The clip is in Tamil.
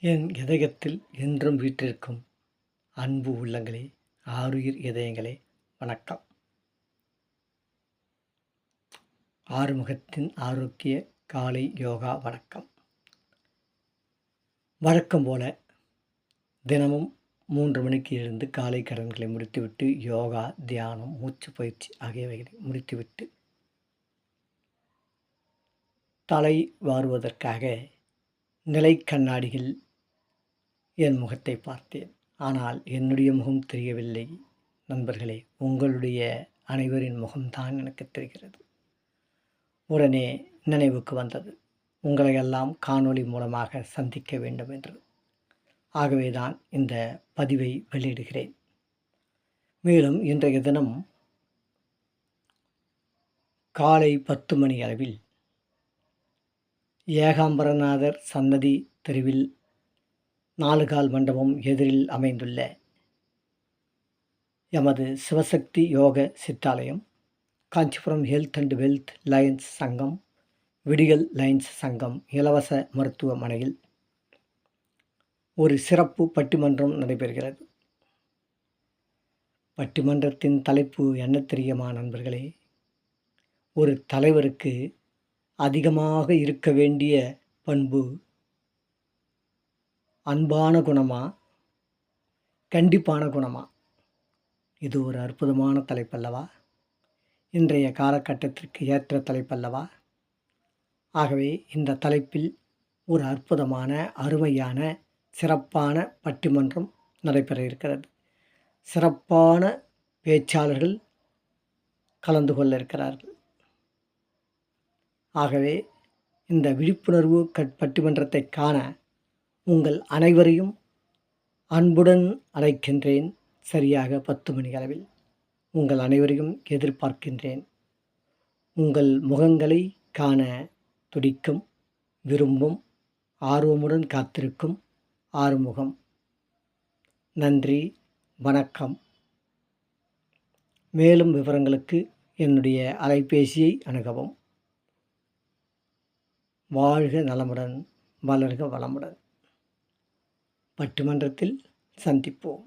என் இதயத்தில் என்றும் வீற்றிருக்கும் அன்பு உள்ளங்களே, ஆருயிர் இதயங்களே, வணக்கம். ஆறுமுகத்தின் ஆரோக்கிய காலை யோகா வணக்கம். வழக்கம் போல தினமும் 3 மணிக்கு எழுந்து காலை கடன்களை முடித்துவிட்டு யோகா, தியானம், மூச்சு பயிற்சி ஆகியவைகளை முடித்துவிட்டு தலை வாருவதற்காக நிலை கண்ணாடியில் என் முகத்தை பார்த்தேன். ஆனால் என்னுடைய முகம் தெரியவில்லை. நண்பர்களே, உங்களுடைய அனைவரின் முகம்தான் எனக்கு தெரிகிறது. உடனே நினைவுக்கு வந்தது, உங்களையெல்லாம் காணொளி மூலமாக சந்திக்க வேண்டும் என்று. ஆகவேதான் இந்த பதிவை வெளியிடுகிறேன். மேலும் இன்றைய தினம் காலை 10 மணி அளவில் ஏகாம்பரநாதர் சன்னதி தெருவில் 4 கால் மண்டபம் எதிரில் அமைந்துள்ள எமது சிவசக்தி யோக சிற்றாலயம், Kanchipuram health and wealth lions சங்கம், விடியல் லயன்ஸ் சங்கம் இலவச மருத்துவமனையில் ஒரு சிறப்பு பட்டிமன்றம் நடைபெறுகிறது. பட்டிமன்றத்தின் தலைப்பு என்ன தெரியுமா நண்பர்களே? ஒரு தலைவருக்கு அதிகமாக இருக்க வேண்டிய பண்பு அன்பான குணமா, கண்டிப்பான குணமா? இது ஒரு அற்புதமான தலைப்பல்லவா? இன்றைய காலகட்டத்திற்கு ஏற்ற தலைப்பல்லவா? ஆகவே இந்த தலைப்பில் ஒரு அற்புதமான, அருமையான, சிறப்பான பட்டிமன்றம் நடைபெற இருக்கிறது. சிறப்பான பேச்சாளர்கள் கலந்து கொள்ள இருக்கிறார்கள். ஆகவே இந்த விழிப்புணர்வு பட்டிமன்றத்தை காண உங்கள் அனைவரையும் அன்புடன் அழைக்கின்றேன். சரியாக 10 மணி அளவில் உங்கள் அனைவரையும் எதிர்பார்க்கின்றேன். உங்கள் முகங்களை காண துடிக்கும், விரும்பும், ஆர்வமுடன் காத்திருக்கும் ஆறுமுகம். நன்றி, வணக்கம். மேலும் விவரங்களுக்கு என்னுடைய அலைபேசியை அணுகவும். வாழ்க நலமுடன், வளர்க வளமுடன். பட்டிமன்றத்தில் சந்திப்போம்.